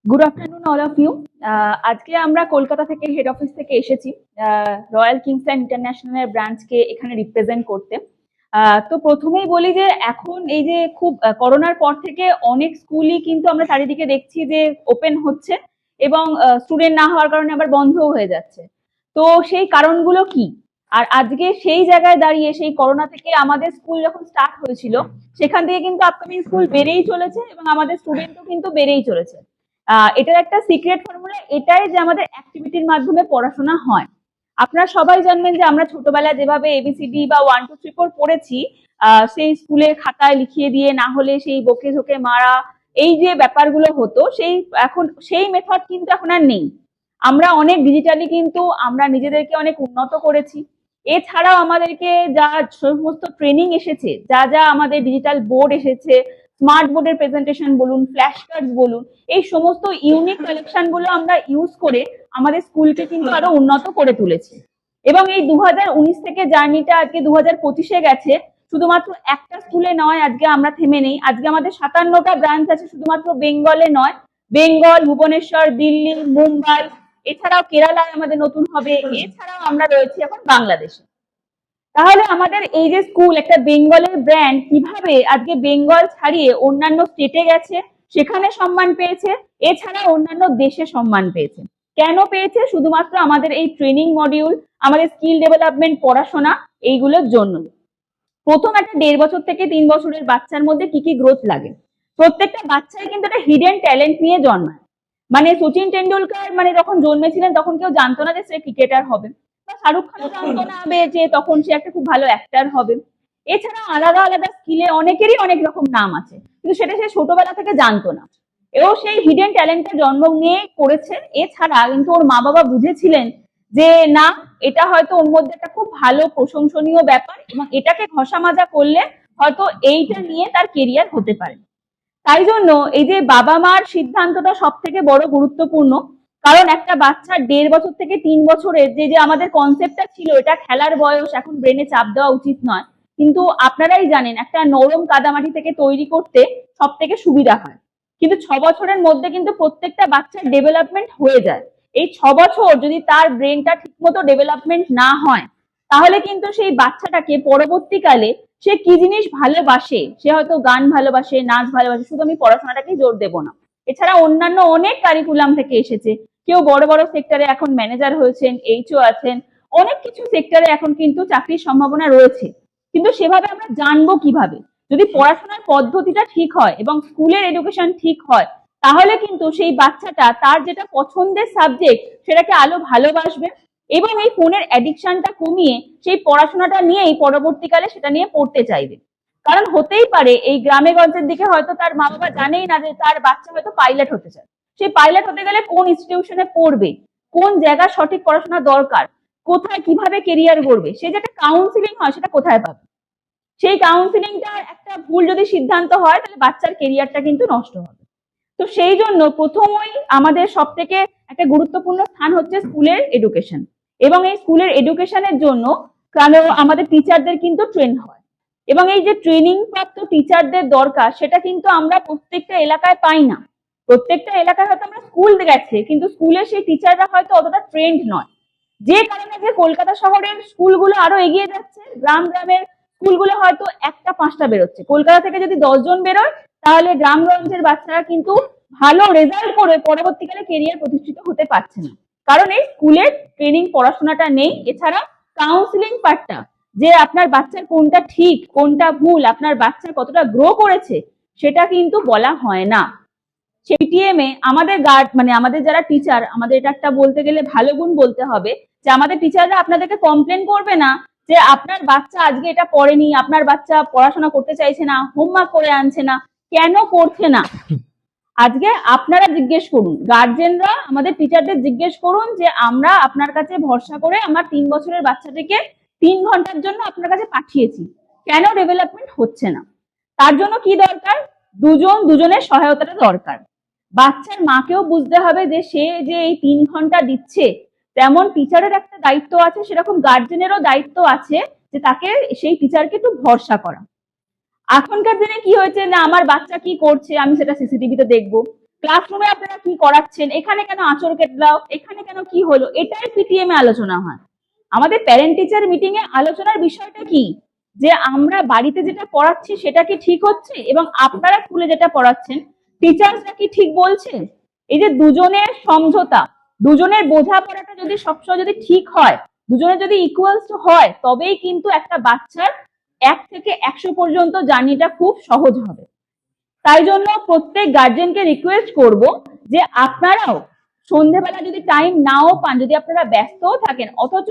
Good afternoon all of you. আজকে আমরা কলকাতা থেকে হেড অফিস থেকে এসেছি রয়্যাল কিংস্টন ইন্টারন্যাশনাল ব্রাঞ্চকে এখানে রিপ্রেজেন্ট করতে। তো প্রথমেই বলি যে এখন এই যে খুব করোনার পর থেকে অনেক স্কুলই কিন্তু আমরা চারিদিকে দেখছি যে ওপেন হচ্ছে এবং স্টুডেন্ট না হওয়ার কারণে আবার বন্ধও হয়ে যাচ্ছে। তো সেই কারণগুলো কি, আর আজকে সেই জায়গায় দাঁড়িয়ে সেই করোনা থেকে আমাদের স্কুল যখন স্টার্ট হয়েছিল সেখান থেকে কিন্তু আপকামিং স্কুল বেড়েই চলেছে এবং আমাদের স্টুডেন্টও কিন্তু বেড়েই চলেছে। এটার একটা সিক্রেট ফর্মুলা এটাই যে আমাদের অ্যাক্টিভিটির মাধ্যমে পড়াশোনা হয়। আপনারা সবাই জানবেন যে আমরা ছোটবেলায় যেভাবে এবিসিডি বা 1 2 3 4 পড়েছি, সেই স্কুলের খাতায় লিখিয়ে দিয়ে না হলে সেই বকে ঝোকে মারা, এই যে ব্যাপারগুলো হতো সেই এখন সেই মেথড কিন্তু এখন আর নেই। আমরা অনেক ডিজিটালি কিন্তু আমরা নিজেদেরকে অনেক উন্নত করেছি। এছাড়াও আমাদেরকে যা সমস্ত ট্রেনিং এসেছে, যা যা আমাদের ডিজিটাল বোর্ড এসেছে, স্মার্ট বোর্ডের প্রেজেন্টেশন বলুন, ফ্ল্যাশ কার্ডস বলুন, এই সমস্ত ইউনিক কালেকশন গুলো আমরা ইউজ করে আমাদের স্কুলকে কিন্তু আরো উন্নত করে তুলেছি। এবং এই 2019 থেকে জার্নিটা আজকে 2025-এ গেছে। শুধুমাত্র একটা স্কুলে নয়, আজকে আমরা থেমে নেই। আজকে আমাদের 57টা ব্রাঞ্চ আছে, শুধুমাত্র বেঙ্গলে নয়, বেঙ্গল, ভুবনেশ্বর, দিল্লি, মুম্বাই, এছাড়াও কেরালায় আমাদের নতুন হবে, এছাড়াও আমরা রয়েছি এখন বাংলাদেশে। তাহলে আমাদের এই যে স্কুল, একটা বেঙ্গলের ব্র্যান্ড, কিভাবে আজকে বেঙ্গল ছাড়িয়ে অন্যান্য স্টেটে গেছে, সেখানে সম্মান পেয়েছে, এছাড়া অন্যান্য দেশে সম্মান পেয়েছে। কেন পেয়েছে? শুধুমাত্র আমাদের এই ট্রেনিং মডিউল, আমাদের স্কিল ডেভেলপমেন্ট পড়াশোনা, এইগুলোর জন্য। প্রথম একটা 1.5 বছর থেকে 3 বছরের বাচ্চার মধ্যে কি কি গ্রোথ লাগে, প্রত্যেকটা বাচ্চাই কিন্তু একটা হিডেন ট্যালেন্ট নিয়ে জন্মায়। মানে সচিন টেন্ডুলকার মানে যখন জন্মেছিলেন তখন কেউ জানতো না যে সে ক্রিকেটার হবে, বা শাহরুখ খান জানতো না যে তখন সে একটা খুব ভালো অ্যাক্টার হবে। এছাড়া আলাদা আলাদা স্কিলে অনেকেরই অনেক রকম নাম আছে, কিন্তু সেটা সে ছোটবেলা থেকে জানতো না। এও সেই হিডেন ট্যালেন্টটা জন্ম নিয়ে করেছে। এছাড়া কিন্তু ওর মা বাবা বুঝেছিলেন যে না, এটা হয়তো ওর মধ্যে একটা খুব ভালো প্রশংসনীয় ব্যাপার এবং এটাকে ঘষা মাজা করলে হয়তো এইটা নিয়ে তার কেরিয়ার হতে পারে। তাই জন্য এই যে বাবা মার সিদ্ধান্তটা সব থেকে বড় গুরুত্বপূর্ণ। কারণ একটা বাচ্চার 1.5 বছর থেকে 3 বছরের যে যে আমাদের কনসেপ্টটা ছিল এটা খেলার বয়স, এখন ব্রেনে চাপ দেওয়া উচিত নয়, কিন্তু আপনারাই জানেন একটা নরম কাদামাটি থেকে তৈরি করতে সব থেকে সুবিধা হয়। কিন্তু 6 বছরের মধ্যে কিন্তু প্রত্যেকটা বাচ্চার ডেভেলপমেন্ট হয়ে যায়। এই 6 বছর যদি তার ব্রেনটা ঠিকমতো ডেভেলপমেন্ট না হয়, তাহলে কিন্তু সেই বাচ্চাটাকে পরবর্তীকালে সে কি জিনিস ভালোবাসে, সে হয়তো গান ভালোবাসে, নাচ ভালোবাসে, শুধু আমি পড়াশোনাটাকেই জোর দেবো না, এছাড়া অন্যান্য অনেক কারিকুলাম থেকে এসেছে। কেউ বড় বড় সেক্টরে এখন ম্যানেজার হয়েছেন, এইচও আছেন, অনেক কিছু সেক্টরে এখন কিন্তু চাকরির সম্ভাবনা রয়েছে। কিন্তু সেভাবে আমরা জানবো কিভাবে? যদি পড়াশোনার পদ্ধতিটা ঠিক হয় এবং স্কুলের এডুকেশন ঠিক হয়, তাহলে কিন্তু সেই বাচ্চাটা তার যেটা পছন্দের সাবজেক্ট সেটাকে আলো ভালোবাসবে এবং এই ফোনের অ্যাডিকশনটা কমিয়ে সেই পড়াশোনাটা নিয়েই পরবর্তীকালে সেটা নিয়ে পড়তে চাইবে। কারণ হতেই পারে এই গ্রামে গঞ্জের দিকে হয়তো তার মা বাবা জানেই না যে তার বাচ্চা হয়তো পাইলট হতে চায়। সেই পাইলট হতে গেলে কোন ইনস্টিটিউশনে পড়বে, কোন জায়গায় সঠিক পড়াশোনা দরকার, কোথায় কিভাবে কেরিয়ার গড়বে, সে যেটা কাউন্সিলিং হয় সেটা কোথায় পাবে? সেই কাউন্সিলিংটা একটা ভুল যদি সিদ্ধান্ত হয় তাহলে বাচ্চার কেরিয়ারটা কিন্তু নষ্ট হবে। তো সেই জন্য প্রথমেই আমাদের সব থেকে একটা গুরুত্বপূর্ণ স্থান হচ্ছে স্কুলের এডুকেশন। এবং এই স্কুলের এডুকেশনের জন্য কারণ আমাদের টিচারদের কিন্তু ট্রেন হয়, এবং এই যে ট্রেনিং প্রাপ্ত টিচারদের দরকার সেটা কিন্তু আমরা প্রত্যেকটা এলাকায় পাই না। প্রত্যেকটা এলাকায় হয়তো আমরা স্কুল গেছে, কিন্তু স্কুলে সেই টিচাররা হয়তো অতটা ট্রেন্ড নয়। যে কারণে যে কলকাতা শহরের স্কুলগুলো আরো এগিয়ে যাচ্ছে, গ্রাম গ্রামের স্কুলগুলো হয়তো 1টা 5টা বেরোচ্ছে। কলকাতা থেকে যদি 10 জন বেরোয়, তাহলে গ্রামগঞ্জের বাচ্চারা কিন্তু ভালো রেজাল্ট করে পরবর্তীকালে কেরিয়ার প্রতিষ্ঠিত হতে পারছে না, কারণ এই স্কুলের ট্রেনিং পড়াশোনাটা নেই। এছাড়া কাউন্সিলিং পার্টটা, যে আপনার বাচ্চার কোনটা ঠিক কোনটা ভুল, আপনার বাচ্চা কতটা গ্রো করেছে, সেটা কিন্তু বলা হয় না। সিটিএম এ আমাদের গার্ড মানে আমাদের যারা টিচার, আমাদের এটা একটা বলতে গেলে ভালো গুণ বলতে হবে যে আমাদের টিচাররা আপনাদেরকে কমপ্লেন করবে না যে আপনার বাচ্চা আজকে এটা পড়েনি, আপনার বাচ্চা পড়াশোনা করতে চাইছে না, হোমওয়ার্ক করে আনছে না, কেন করছে না। আজকে আপনারা জিজ্ঞেস করুন, গার্জেনরা আমাদের টিচারদের জিজ্ঞেস করুন যে আমরা আপনার কাছে ভরসা করে আমার 3 বছরের বাচ্চাটিকে 3 ঘন্টার জন্য আপনার কাছে পাঠিয়েছি, কেন ডেভেলপমেন্ট হচ্ছে না? তার জন্য কি দরকার? দুজনের সহায়তাটা দরকার। বাচ্চার মাকেও বুঝতে হবে যে সে যে এই 3 ঘন্টা দিচ্ছে, তেমন টিচারের একটা দায়িত্ব আছে, সেরকম গার্জেনেরও দায়িত্ব আছে যে তাকে সেই টিচারকে একটু ভরসা করা। এখনকার দিনে কি হয়েছে না, আমার বাচ্চা কি করছে আমি সেটা সিসিটিভিতে দেখবো, ক্লাসরুমে আপনারা কি করাচ্ছেন, এখানে কেন আঁচড় কেটলাও, এখানে কেন কি হলো, এটাই পিটিএম এ আলোচনা হয়। আমাদের প্যারেন্ট টিচার মিটিং এ আলোচনার বিষয়টা কি, যে আমরা বাড়িতে যেটা পড়াচ্ছি সেটা কি ঠিক হচ্ছে, এবং আপনারা স্কুলে যেটা পড়াচ্ছেন টিচার্সরা কি ঠিক বলছে। এই যে দুজনের সমঝোতা, দুজনের বোঝাপড়াটা যদি সবসময় যদি ঠিক হয়, দুজনের যদি ইকুয়ালস হয়, তবেই কিন্তু একটা বাচ্চার 1 থেকে 100 পর্যন্ত জার্নিটা খুব সহজ হবে। তাই জন্য প্রত্যেক গার্জেনকে রিকোয়েস্ট করব যে আপনারাও সন্ধ্যেবেলা যদি টাইম নাও পান, যদি আপনারা ব্যস্তও থাকেন, অথচ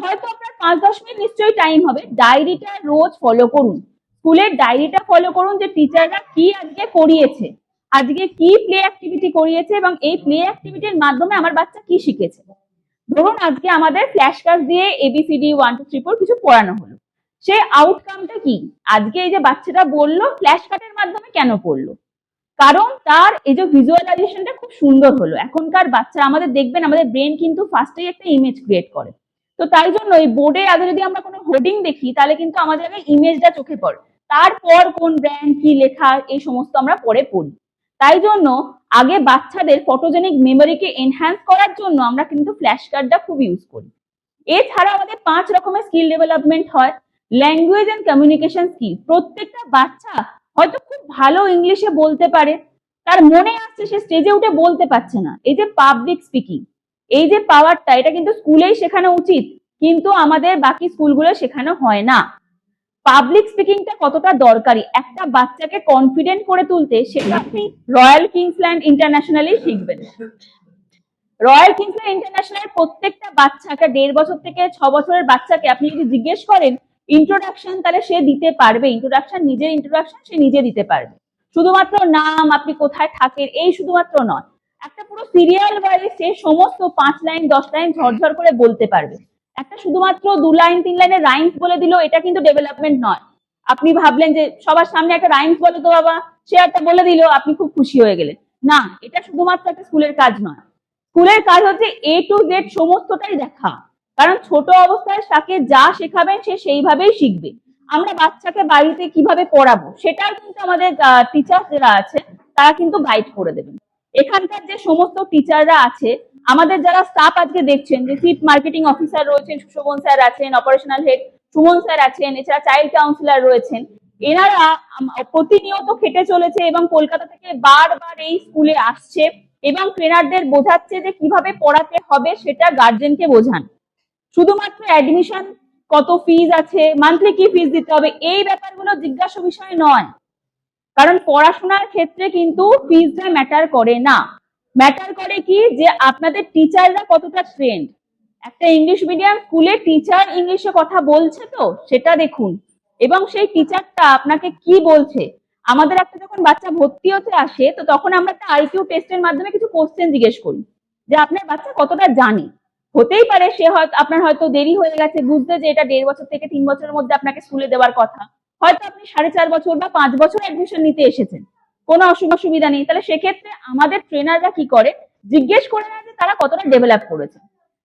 হয়তো আপনার 5-10 মিনিট নিশ্চয়ই টাইম হবে, ডায়েরিটা রোজ ফলো করুন। স্কুলের ডায়েরিটা ফলো করুন যে টিচাররা কি আজকে করিয়েছে, আজকে কি প্লে অ্যাক্টিভিটি করিয়েছে, এবং এই প্লে অ্যাক্টিভিটির মাধ্যমে আমার বাচ্চা কি শিখেছে। ধরুন আজকে আমাদের ফ্ল্যাশ কার্ড দিয়ে ABCD 1 2 3 4 কিছু পড়ানো হলো, সেই আউটকামটা কি, আজকে এই যে বাচ্চাটা বললো ফ্ল্যাশ কার্ডের মাধ্যমে কেন পড়লো, কারণ তার এই যে ভিজুয়ালাইজেশনটা খুব সুন্দর হলো। এখনকার বাচ্চা আমাদের দেখবেন, আমাদের ব্রেন কিন্তু ফার্স্টেই একটা ইমেজ ক্রিয়েট করে, তো তাই জন্য এই বোর্ডে আগে যদি আমরা কোনো হোর্ডিং দেখি তাহলে কিন্তু আমাদের আগে ইমেজটা চোখে পড়ে, তারপর কোন ব্র্যান্ড কি লেখা এই সমস্ত আমরা পরে পড়ি। তাই জন্য আগে বাচ্চাদের ফটোজেনিক মেমোরিকে এনহ্যান্স করার জন্য আমরা কিন্তু ফ্ল্যাশ কার্ডটা খুব ইউজ করি। এছাড়া আমাদের 5 রকমের স্কিল ডেভেলপমেন্ট হয়। ল্যাঙ্গুয়েজ এন্ড কমিউনিকেশন স্কিল, প্রত্যেকটা বাচ্চা হয়তো খুব ভালো ইংলিশে বলতে পারে, তার মনে আসছে, সে স্টেজে উঠে বলতে পারছে না। এই যে পাবলিক স্পিকিং, এই যে পাওয়ারটা, এটা কিন্তু স্কুলেই শেখানো উচিত, কিন্তু আমাদের বাকি স্কুলগুলো শেখানো হয় না। পাবলিক স্পিকিংটা কতটা দরকারি একটা বাচ্চাকে কনফিডেন্ট করে তুলতে, সেটা আপনি রয়্যাল কিংসল্যান্ড ইন্টারন্যাশনালি শিখবেন। রয়্যাল কিংসল্যান্ড ইন্টারন্যাশনাল প্রত্যেকটা বাচ্চা, একটা 1.5 বছর থেকে 6 বছরের বাচ্চাকে আপনি যদি জিজ্ঞেস করেন ইন্ট্রোডাকশন, তাহলে সে দিতে পারবে। ইন্ট্রোডাকশন, নিজের ইন্ট্রোডাকশন সে নিজে দিতে পারবে। শুধুমাত্র নাম, আপনি কোথায় থাকেন, এই শুধুমাত্র নয়, একটা পুরো সিরিয়াল ওয়াইজ সে সমস্ত 5 লাইন 10 লাইন ঝরঝর করে বলতে পারবে। একটা শুধুমাত্র 2 লাইন 3 লাইনের রাইমস বলে দিল, এটা কিন্তু ডেভেলপমেন্ট নয়। আপনি ভাবলেন যে সবার সামনে একটা রাইমস বলে তো বাবা, সে একটা বলে দিল, আপনি খুব খুশি হয়ে গেলেন, না, এটা শুধুমাত্র একটা স্কুলের কাজ নয়। স্কুলের কাজ হচ্ছে A to Z সমস্তটাই দেখা, কারণ ছোট অবস্থায় তাকে যা শেখাবেন সে সেইভাবেই শিখবে। আমরা বাচ্চাকে বাড়িতে কিভাবে পড়াবো সেটাও কিন্তু আমাদের টিচার যারা আছে তারা কিন্তু গাইড করে দেবেন। এখানকার যে সমস্ত টিচাররা আছে, আমাদের যারা স্টাফ আজকে দেখছেন, যে চিফ মার্কেটিং অফিসার রয়েছেন সুশোভন স্যার আছেন, অপারেশনাল হেড সুমন স্যার আছেন, এছাড়া চাইল্ড কাউন্সিলর রয়েছেন, এনারা প্রতিনিয়ত খেটে চলেছে এবং কলকাতা থেকে বারবার এই স্কুলে আসছে এবং ট্রেনারদের বোঝাচ্ছে যে কিভাবে পড়াতে হবে সেটা গার্জেনকে বোঝান। শুধুমাত্র অ্যাডমিশন কত ফিজ আছে, মান্থলি কি ফিজ দিতে হবে, এই ব্যাপারগুলো জিজ্ঞাসা বিষয় নয়, কারণ পড়াশোনার ক্ষেত্রে কিন্তু ফিজটা ম্যাটার করে না। ম্যাটার করে কি, যে আপনাদের টিচাররা কতটা ট্রেন্ড। একটা ইংলিশ মিডিয়াম স্কুলে টিচার ইংলিশে কথা বলছে তো সেটা দেখুন, এবং সেই টিচারটা আপনাকে কি বলছে। আমাদের একটা যখন বাচ্চা ভর্তি হতে আসে, তো তখন আমরা একটা আইকিউ টেস্টের মাধ্যমে কিছু কোশ্চেন জিজ্ঞেস করি যে আপনার বাচ্চা কতটা জানে। হতেই পারে সে হয়তো, আপনার হয়তো দেরি হয়ে গেছে বুঝতে, যে এটা 1.5 বছর থেকে 3 বছরের মধ্যে আপনাকে স্কুলে দেওয়ার কথা, হয়তো আপনি 4.5 বছর বা 5 বছর অ্যাডমিশন নিতে এসেছেন, কোনো অসুবিধা নেই। তাহলে সেক্ষেত্রে আমাদের ট্রেনাররা কি করে, জিজ্ঞেস করে না যে তারা কতটা ডেভেলপ করেছে।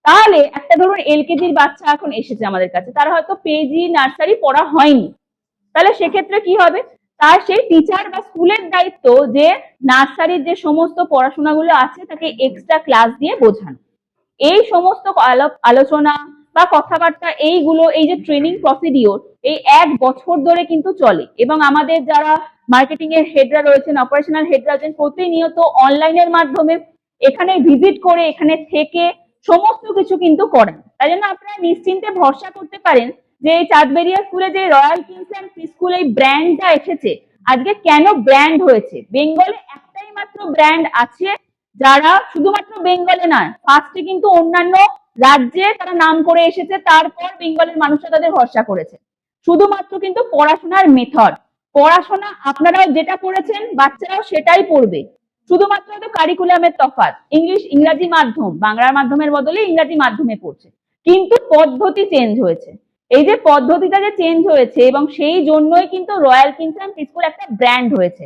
তাহলে একটা ধরুন এলকেজির বাচ্চা এখন এসেছে আমাদের কাছে, তারা হয়তো পেজি নার্সারি পড়া হয়নি, তাহলে সেক্ষেত্রে কি হবে, তার সেই টিচার বা স্কুলের দায়িত্ব যে নার্সারির যে সমস্ত পড়াশোনাগুলো আছে তাকে এক্সট্রা ক্লাস দিয়ে বোঝানো। এই সমস্ত আলোচনা বা কথাবার্তা, এইগুলো, এই যে ট্রেনিং প্রসিডিওর, এই 1 বছর ধরে কিন্তু চলে, এবং আমাদের যারা মার্কেটিং এর হেডরা রয়েছেন, অপারেশনাল হেডরা আছেন, প্রতিনিয়ত অনলাইনের মাধ্যমে এখানে ভিজিট করে, এখানে থেকে সমস্ত কিছু কিন্তু করেন। তাই জন্য আপনারা নিশ্চিন্তে ভরসা করতে পারেন যে এই চাঁদবেরিয়া স্কুলে যে রয়্যাল কিংসল্যান্ড প্রি স্কুল এই ব্র্যান্ডটা এসেছে, আজকে কেন ব্র্যান্ড হয়েছে, বেঙ্গলে একটাই মাত্র ব্র্যান্ড আছে যারা শুধুমাত্র বেঙ্গলে নয়, ফার্স্টে কিন্তু অন্যান্য রাজ্যে তারা নাম করে এসেছে, তারপর বেঙ্গলের মানুষরা তাদের ভরসা করেছে। শুধুমাত্র কিন্তু পড়াশোনার মেথড, পড়াশোনা আপনারাও যেটা পড়েছেন বাচ্চারাও সেটাই পড়বে, শুধুমাত্র তো কারিকুলামের তফাৎ, ইংরাজি মাধ্যম, বাংলার মাধ্যমের বদলে ইংরাজি মাধ্যমে পড়ছে, কিন্তু পদ্ধতি চেঞ্জ হয়েছে। এই যে পদ্ধতিটা যে চেঞ্জ হয়েছে, এবং সেই জন্যই কিন্তু রয়্যাল কিংসল্যান্ড প্রি স্কুল একটা ব্র্যান্ড হয়েছে,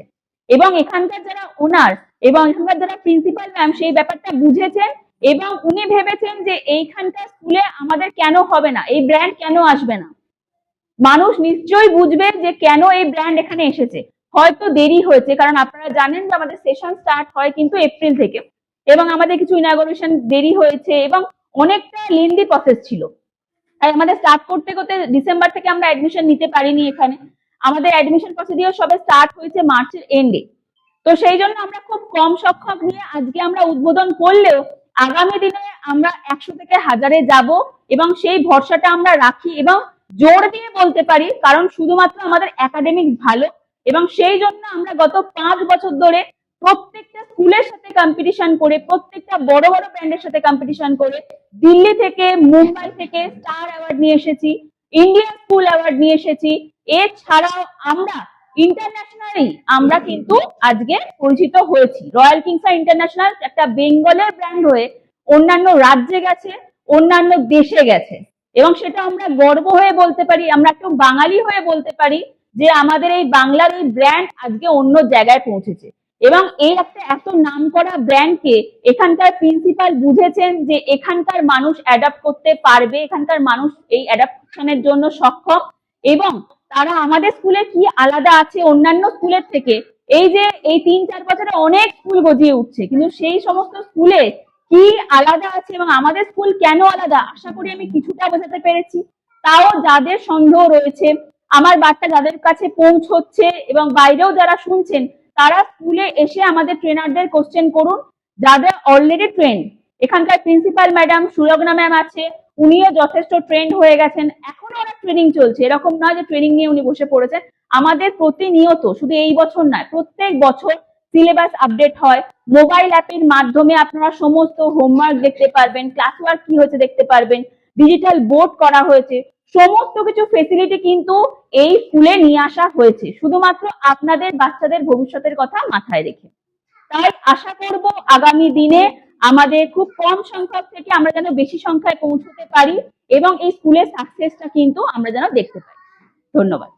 এবং এখানকার যারা ওনার এবং এখানকার যারা প্রিন্সিপাল ম্যাম সেই ব্যাপারটা বুঝেছেন, এবং উনি ভেবেছেন যে এইখানকার স্কুলে আমাদের কেন হবে না, এই ব্র্যান্ড কেন আসবে না, মানুষ নিশ্চয়ই বুঝবে যে কেন এই ব্র্যান্ড এখানে এসেছে। হয়তো দেরি হয়েছে, কারণ আপনারা জানেন যে আমাদের সেশন স্টার্ট হয় কিন্তু এপ্রিল থেকে, এবং আমাদের কিছু ইনাগোরেশন দেরি হয়েছে এবং অনেকটা লেন্দি প্রসেস ছিল। তাই আমাদের স্টার্ট করতে করতে ডিসেম্বর থেকে আমরা অ্যাডমিশন নিতে পারিনি এখানে। আমাদের অ্যাডমিশন প্রসিডিওর সবে স্টার্ট হয়েছে মার্চের এন্ডে। তো সেই জন্য আমরা খুব কম সংখ্যক নিয়ে আজকে আমরা উদ্বোধন করলেও আগামী দিনে আমরা 100 থেকে 1000-এ যাব, এবং সেই ভরসাটা আমরা রাখি এবং জোর দিয়ে বলতে পারি, কারণ শুধুমাত্র আমাদের একাডেমিক ভালো, এবং সেই জন্য আমরা গত 5 বছর ধরে প্রত্যেকটা স্কুলের সাথে কম্পিটিশন করে, প্রত্যেকটা বড় বড় ব্র্যান্ডের সাথে কম্পিটিশন করে দিল্লি থেকে, মুম্বাই থেকে স্টার অ্যাওয়ার্ড নিয়ে এসেছি, ইন্ডিয়ান স্কুল অ্যাওয়ার্ড নিয়ে এসেছি। এছাড়াও আমরা ইন্টারন্যাশনালি আমরা কিন্তু আজকে পরিচিত হয়েছি। রয়্যাল কিংসার ইন্টারন্যাশনাল একটা বেঙ্গলের ব্র্যান্ড হয়ে অন্যান্য রাজ্যে গেছে, অন্যান্য দেশে গেছে, এবং সেটা আমরা গর্ব হয়ে বলতে পারি, আমরা একটু বাঙালি হয়ে বলতে পারি যে আমাদের এই বাংলার এই ব্র্যান্ড আজকে অন্য জায়গায় পৌঁছেছে। এবং এই একটা এত নামকরা ব্র্যান্ডকে এখানকার প্রিন্সিপাল বুঝেছেন যে এখানকার মানুষ অ্যাডাপ্ট করতে পারবে, এখানকার মানুষ এই অ্যাডাপশনের জন্য সক্ষম, এবং তারা আমাদের স্কুলে কি আলাদা আছে অন্যান্য স্কুলের থেকে, এই যে এই 3-4 বছরে অনেক স্কুল গজিয়ে উঠছে, কিন্তু সেই সমস্ত স্কুলে কি আলাদা আছে এবং আমাদের স্কুল কেন আলাদা, আশা করি আমি কিছুটা বোঝাতে পেরেছি। তাও যাদের সন্দেহ রয়েছে, আমার বার্তা যাদের কাছে পৌঁছচ্ছে এবং বাইরেও যারা শুনছেন, তারা স্কুলে এসে আমাদের ট্রেনারদের কোশ্চেন করুন, যাদের অলরেডি ট্রেন্ড। এখানকার প্রিন্সিপাল ম্যাডাম সুরগ্না ম্যাম আছে, উনিও যথেষ্ট ট্রেন্ড হয়ে গেছেন, এখনো ওনার ট্রেনিং চলছে, এরকম নয় যে ট্রেনিং নিয়ে উনি বসে পড়েছেন। আমাদের প্রতিনিয়ত, শুধু এই বছর নয়, প্রত্যেক বছর সিলেবাস আপডেট হয়, মোবাইল অ্যাপের মাধ্যমে আপনারা সমস্ত হোমওয়ার্ক দেখতে পারবেন, ক্লাস ওয়ার্ক কি হয়েছে দেখতে পারবেন, ডিজিটাল বোর্ড করা হয়েছে, সমস্ত কিছু ফেসিলিটি কিন্তু এই স্কুলে নিয়ে আসা হয়েছে, শুধুমাত্র আপনাদের বাচ্চাদের ভবিষ্যতের কথা মাথায় রেখে। তাই আশা করব আগামী দিনে আমাদের খুব কম সংখ্যক থেকে আমরা যেন বেশি সংখ্যায় পৌঁছতে পারি, এবং এই স্কুলের সাকসেসটা কিন্তু আমরা যেন দেখতে পাই। ধন্যবাদ।